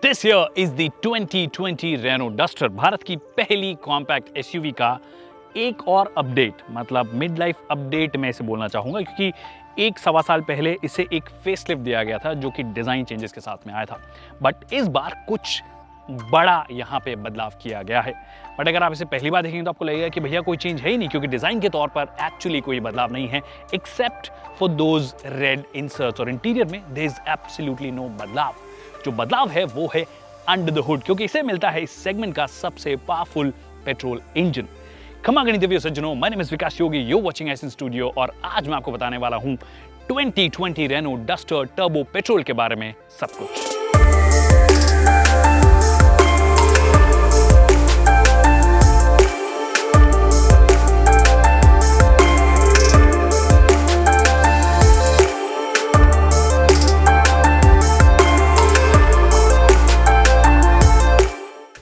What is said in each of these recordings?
This year is the 2020 Renault Duster, Bharat की पहली compact SUV का एक और अपडेट, मतलब मिड लाइफ अपडेट मैं इसे बोलना चाहूँगा, क्योंकि एक सवा साल पहले इसे एक फेसलिफ्ट दिया गया था जो कि डिज़ाइन चेंजेस के साथ में आया था। बट इस बार कुछ बड़ा यहाँ पे बदलाव किया गया है। बट अगर आप इसे पहली बार देखेंगे तो आपको लगेगा कि भैया कोई चेंज है ही नहीं, क्योंकि डिज़ाइन के तौर पर एक्चुअली कोई बदलाव नहीं है except for those red inserts, और इंटीरियर में देयर इज एब्सोल्युटली नो बदलाव। जो बदलाव है वो है अंडर द हुड, क्योंकि इसे मिलता है इस सेगमेंट का सबसे पावरफुल पेट्रोल इंजन। खमा गणितज्ञ सज्जनों, my name is Vikas Yogi, you watching S in studio, और आज मैं आपको बताने वाला हूं 2020 रेनो डस्टर टर्बो पेट्रोल के बारे में सब कुछ।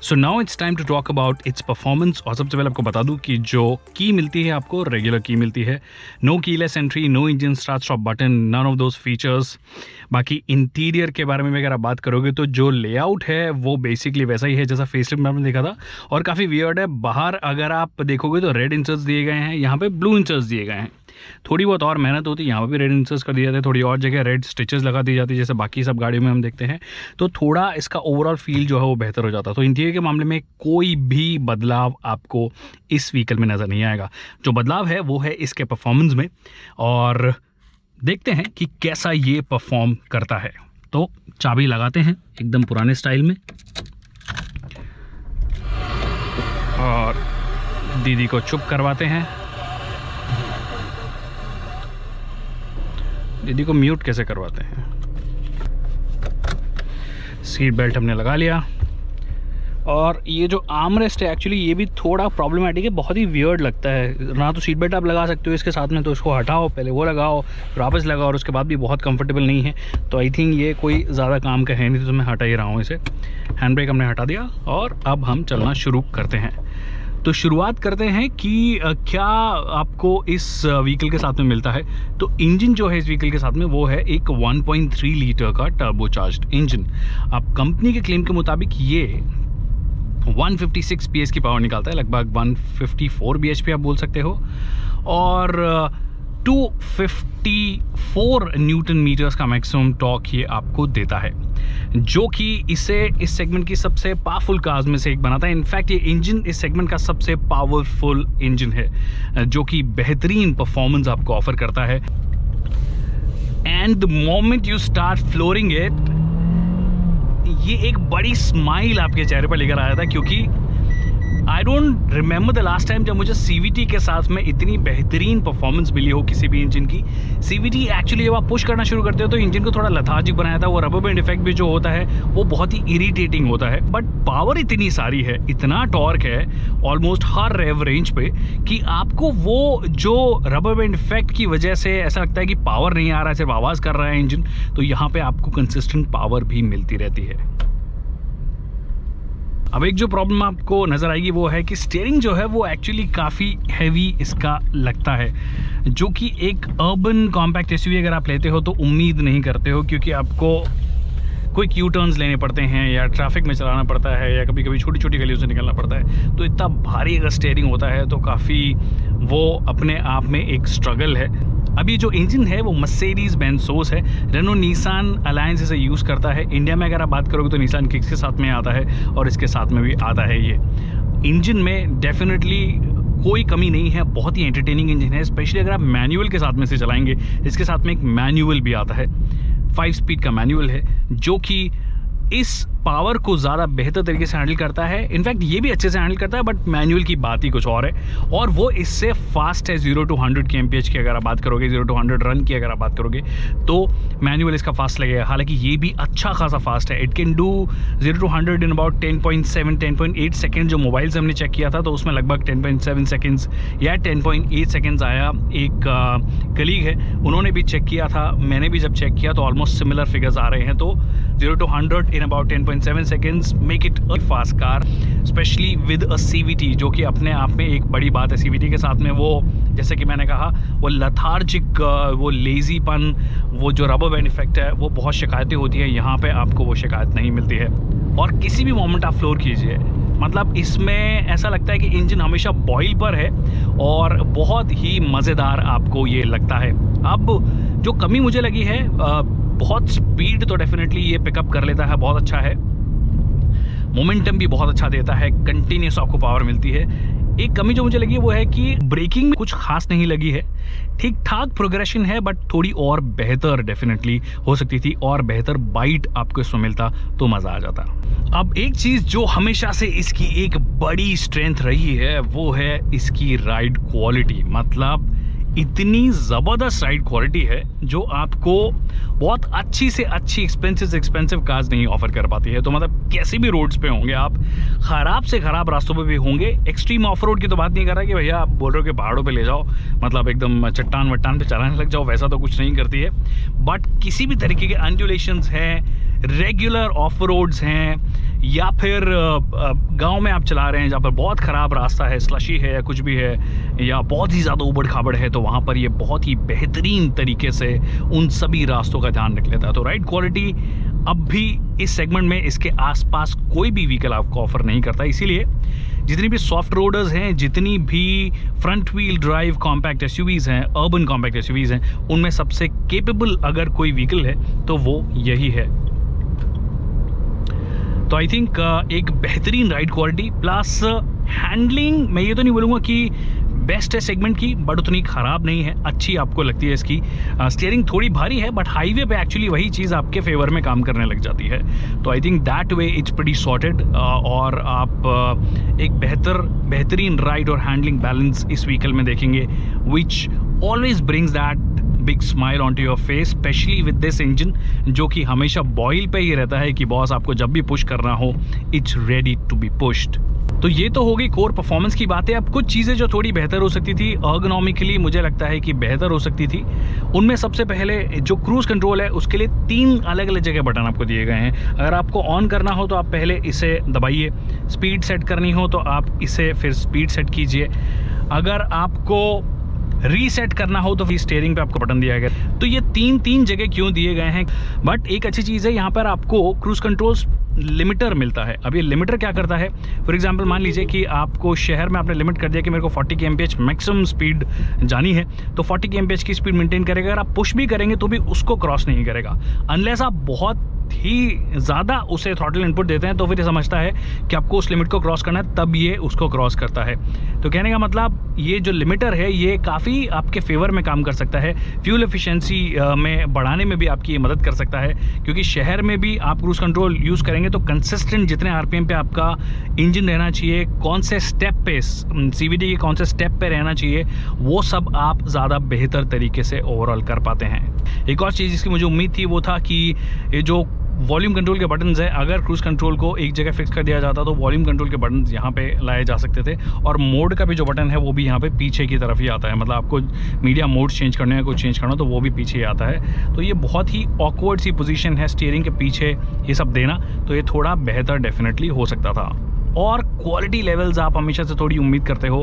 So now it's time to talk about its performance. और सबसे पहले आपको बता दूं कि जो की मिलती है आपको रेगुलर की मिलती है, no keyless entry, no engine start stop button, none of those features. बाकी इंटीरियर के बारे में अगर आप बात करोगे तो जो लेआउट है वो बेसिकली वैसा ही है जैसा फेसलिफ्ट में आपने देखा था, और काफ़ी वियर्ड है। बाहर अगर आप देखोगे तो रेड इंसर्ट्स दिए गए हैं, यहाँ पे ब्लू इंसर्ट्स दिए गए हैं। थोड़ी बहुत और मेहनत होती है, यहाँ पर भी रेड इंसर्ट्स कर दिए जाते हैं, थोड़ी और जगह रेड स्टिचेस लगा दी जाती है जैसे बाकी सब गाड़ियों में हम देखते हैं, तो थोड़ा इसका ओवरऑल फील जो है वो बेहतर हो जाता है। तो इंटीरियर के मामले में कोई भी बदलाव आपको इस व्हीकल में नज़र नहीं आएगा। जो बदलाव है वो है इसके परफॉर्मेंस में, और देखते हैं कि कैसा ये परफॉर्म करता है। तो चाबी लगाते हैं एकदम पुराने स्टाइल में, और दीदी को चुप करवाते हैं। दीदी को म्यूट कैसे करवाते हैं? सीट बेल्ट हमने लगा लिया, और ये जो आर्मरेस्ट है एक्चुअली ये भी थोड़ा प्रॉब्लमेटिक है, बहुत ही वियर्ड लगता है। ना तो सीट बेल्ट आप लगा सकते हो इसके साथ में, तो इसको हटाओ, पहले वो लगाओ, फिर वापस लगाओ, और उसके बाद भी बहुत कंफर्टेबल नहीं है। तो आई थिंक ये कोई ज़्यादा काम का है नहीं, तो मैं हटा ही रहा हूँ इसे। हैंड ब्रेक हमने हटा दिया, और अब हम चलना शुरू करते हैं। तो शुरुआत करते हैं कि क्या आपको इस व्हीकल के साथ में मिलता है। तो इंजन जो है इस व्हीकल के साथ में वो है एक 1.3 लीटर का टर्बोचार्ज्ड इंजन। अब कंपनी के क्लेम के मुताबिक ये 156 PS की पावर निकालता है, लगभग 154 bhp आप बोल सकते हो, और 254 न्यूटन मीटर्स का मैक्सिमम टॉर्क ये आपको देता है, जो कि इसे इस सेगमेंट की सबसे पावरफुल कार्स में से एक बनाता है। इनफैक्ट ये इंजन इस सेगमेंट का सबसे पावरफुल इंजन है, जो कि बेहतरीन परफॉर्मेंस आपको ऑफर करता है। And the moment you start flooring it, ये एक बड़ी स्माइल आपके चेहरे पर लेकर आया था, क्योंकि I don't remember the last time जब मुझे CVT के साथ में इतनी बेहतरीन परफॉर्मेंस मिली हो किसी भी इंजन की। CVT एक्चुअली जब आप पुश करना शुरू करते हो तो इंजन को थोड़ा लथार्जिक बनाया था, वो रबर बैंड इफेक्ट भी जो होता है वो बहुत ही इरिटेटिंग होता है। बट पावर इतनी सारी है, इतना टॉर्क है ऑलमोस्ट हर रेव रेंज पे, कि आपको वो जो रबर बैंड इफेक्ट की वजह से ऐसा लगता है कि पावर नहीं आ रहा है, सिर्फ आवाज़ कर रहा है इंजन, तो यहाँ पर आपको कंसिस्टेंट पावर भी मिलती रहती है। अब एक जो प्रॉब्लम आपको नज़र आएगी वो है कि स्टीयरिंग जो है वो एक्चुअली काफ़ी हैवी इसका लगता है, जो कि एक अर्बन कॉम्पैक्ट एसयूवी अगर आप लेते हो तो उम्मीद नहीं करते हो, क्योंकि आपको कोई क्यू टर्न्स लेने पड़ते हैं, या ट्रैफिक में चलाना पड़ता है, या कभी कभी छोटी छोटी गलियों से निकलना पड़ता है। तो इतना भारी अगर स्टीयरिंग होता है तो काफ़ी वो अपने आप में एक स्ट्रगल है। अभी जो इंजन है वो मर्सिडीज़ बेंज सोस है, रेनो निसान अलायंस इसे यूज़ करता है। इंडिया में अगर आप बात करोगे तो निसान किक्स के साथ में आता है, और इसके साथ में भी आता है। ये इंजन में डेफिनेटली कोई कमी नहीं है, बहुत ही एंटरटेनिंग इंजन है, स्पेशली अगर आप मैनुअल के साथ में से चलाएंगे। इसके साथ में एक मैनुअल भी आता है, 5 स्पीड का मैनुअल है, जो कि इस पावर को ज़्यादा बेहतर तरीके से हैंडल करता है। इनफैक्ट ये भी अच्छे से हैंडल करता है, बट मैनुअल की बात ही कुछ और है, और वो इससे फास्ट है। 0 to 100 kmph की अगर आप बात करोगे, 0 to 100 रन की अगर आप बात करोगे तो मैनुअल इसका फास्ट लगेगा। हालांकि ये भी अच्छा खासा फास्ट है, it can do 0 to 100 in about 10.7 10.8 second. जो मोबाइल से हमने चेक किया था तो उसमें लगभग 10.7 सेकेंड्स या 10.8 सेकेंड्स आया। एक कलीग है, उन्होंने भी चेक किया था, मैंने भी जब चेक किया तो ऑलमोस्ट सिमिलर फिगर्स आ रहे हैं। तो 0 to 100 in about 10.7 1.7 seconds make it a fast car, specially with a CVT, जो कि अपने आप में एक बड़ी बात है। CVT के साथ में वो, जैसे कि मैंने कहा, वो लथार्जिक, वो लेजीपन, वो जो रबर बैंड इफेक्ट है, वो बहुत शिकायतें होती है। यहाँ पे आपको वो शिकायत नहीं मिलती है। और किसी भी मोमेंट आप फ्लोर कीजिए, मतलब इसमें ऐसा लगता है कि इंजन हमेशा बॉयल पर है और बहुत ही मज़ेदार आपको ये लगता है। अब जो कमी मुझे लगी है, बहुत स्पीड तो डेफिनेटली ये पिकअप कर लेता है, बहुत अच्छा है। मोमेंटम भी बहुत अच्छा देता है, कंटिन्यूस आपको पावर मिलती है। एक कमी जो मुझे लगी वो है कि ब्रेकिंग में कुछ खास नहीं लगी है, ठीक ठाक प्रोग्रेशन है, बट थोड़ी और बेहतर डेफिनेटली हो सकती थी, और बेहतर बाइट आपको इसमें मिलता तो मज़ा आ जाता। अब एक चीज़ जो हमेशा से इसकी एक बड़ी स्ट्रेंथ रही है वो है इसकी राइड क्वालिटी। मतलब इतनी ज़बरदस्त राइड क्वालिटी है जो आपको बहुत अच्छी से अच्छी एक्सपेंसिव कार्स नहीं ऑफर कर पाती है। तो मतलब कैसे भी रोड्स पे होंगे आप, ख़राब से ख़राब रास्तों पे भी होंगे, एक्सट्रीम ऑफ रोड की तो बात नहीं कर रहा कि भैया आप बोल रहे हो कि पहाड़ों पे ले जाओ, मतलब एकदम चट्टान वट्टान पे चलाने लग जाओ, वैसा तो कुछ नहीं करती है। बट किसी भी तरीके के अंडुलेशंस हैं, रेगुलर ऑफ रोड्स हैं, या फिर गांव में आप चला रहे हैं जहाँ पर बहुत ख़राब रास्ता है, स्लशी है या कुछ भी है, या बहुत ही ज़्यादा उबड़ खाबड़ है, तो वहाँ पर ये बहुत ही बेहतरीन तरीके से उन सभी रास्तों का ध्यान रख लेता है। तो राइड क्वालिटी अब भी इस सेगमेंट में इसके आसपास कोई भी व्हीकल आपको ऑफर नहीं करता। इसीलिए जितनी भी सॉफ्ट रोडर्स हैं, जितनी भी front wheel drive compact SUVs हैं, अर्बन कॉम्पैक्ट SUVs हैं, उनमें सबसे केपेबल अगर कोई व्हीकल है तो वो यही है। तो आई थिंक एक बेहतरीन राइड क्वालिटी प्लस हैंडलिंग, मैं ये तो नहीं बोलूँगा कि बेस्ट है सेगमेंट की, बट उतनी ख़राब नहीं है, अच्छी आपको लगती है इसकी। स्टीयरिंग थोड़ी भारी है, बट हाईवे पे एक्चुअली वही चीज़ आपके फेवर में काम करने लग जाती है। तो I think that way it's pretty sorted, और आप एक बेहतरीन राइड और हैंडलिंग बैलेंस इस व्हीकल में देखेंगे, which always brings that big smile on to your face, specially with this engine जो कि हमेशा बॉयल पे ही रहता है कि बॉस आपको जब भी पुश करना हो, it's ready to be pushed. तो ये तो हो गई कोर परफॉर्मेंस की बातें। अब कुछ चीज़ें जो थोड़ी बेहतर हो सकती थी, अर्गोनॉमिकली मुझे लगता है कि बेहतर हो सकती थी। उनमें सबसे पहले जो क्रूज़ कंट्रोल है उसके लिए 3 अलग अलग जगह बटन आपको दिए गए हैं। अगर आपको ऑन करना हो तो आप पहले इसे दबाइए, स्पीड सेट करनी हो तो आप इसे फिर स्पीड सेट कीजिए, अगर आपको रीसेट करना हो तो फिर स्टीयरिंग पे आपको बटन दिया गया। तो ये 3 जगह क्यों दिए गए हैं, बट एक अच्छी चीज़ है, यहाँ पर आपको क्रूज़ कंट्रोल्स लिमिटर मिलता है। अब ये लिमिटर क्या करता है, फॉर एग्जांपल मान लीजिए कि आपको शहर में आपने लिमिट कर दिया कि मेरे को 40 kmph मैक्सिमम स्पीड जानी है, तो 40 kmph की स्पीड मेंटेन करेगा। अगर आप पुश भी करेंगे तो भी उसको क्रॉस नहीं करेगा, अनलेस आप बहुत ही ज़्यादा उसे थ्रॉटल इनपुट देते हैं, तो फिर ये समझता है कि आपको उस लिमिट को क्रॉस करना है, तब ये उसको क्रॉस करता है। तो कहने का मतलब ये जो लिमिटर है ये काफ़ी आपके फेवर में काम कर सकता है, फ्यूल एफिशिएंसी में बढ़ाने में भी आपकी ये मदद कर सकता है, क्योंकि शहर में भी आप क्रूज़ कंट्रोल यूज़ करेंगे तो कंसिस्टेंट जितने RPM पे आपका इंजन रहना चाहिए, कौन से स्टेप पे CVT के कौन से स्टेप पे रहना चाहिए, वो सब आप ज़्यादा बेहतर तरीके से ओवरऑल कर पाते हैं। एक और चीज़ जिसकी मुझे उम्मीद थी वो था कि ये जो वॉल्यूम कंट्रोल के बटन्स है, अगर क्रूज़ कंट्रोल को एक जगह फिक्स कर दिया जाता तो वॉल्यूम कंट्रोल के बटन्स यहाँ पे लाए जा सकते थे, और मोड का भी जो बटन है वो भी यहाँ पे पीछे की तरफ ही आता है। मतलब आपको मीडिया मोड चेंज करने है, कुछ चेंज करना तो वो भी पीछे ही आता है। तो ये बहुत ही ऑकवर्ड सी पोजीशन है स्टीयरिंग के पीछे ये सब देना, तो ये थोड़ा बेहतर डेफिनेटली हो सकता था। और क्वालिटी लेवल्स आप हमेशा से थोड़ी उम्मीद करते हो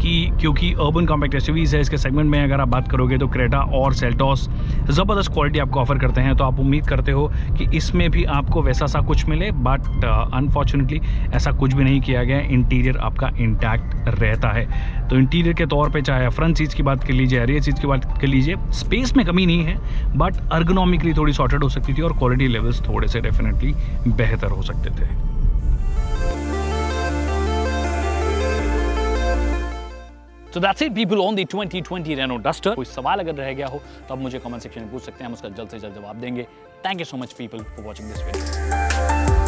कि क्योंकि अर्बन कॉम्पैक्ट SUVs है, इसके सेगमेंट में अगर आप बात करोगे तो क्रेटा और सेल्टॉस ज़बरदस्त क्वालिटी आपको ऑफर करते हैं, तो आप उम्मीद करते हो कि इसमें भी आपको वैसा सा कुछ मिले, बट अनफॉर्चुनेटली ऐसा कुछ भी नहीं किया गया। इंटीरियर आपका इंटैक्ट रहता है। तो इंटीरियर के तौर पर चाहे फ्रंट सीट्स की बात कर लीजिए, रियर सीट्स की बात कर लीजिए, स्पेस में कमी नहीं है, बट अर्गोनॉमिकली थोड़ी सॉर्टेड हो सकती थी और क्वालिटी लेवल्स थोड़े से डेफिनेटली बेहतर हो सकते थे। So that's it people on the 2020 Renault Duster। कोई सवाल अगर रह गया हो तो आप मुझे कमेंट सेक्शन में पूछ सकते हैं, हम उसका जल्द से जल्द जवाब देंगे। Thank you so much people for watching this video।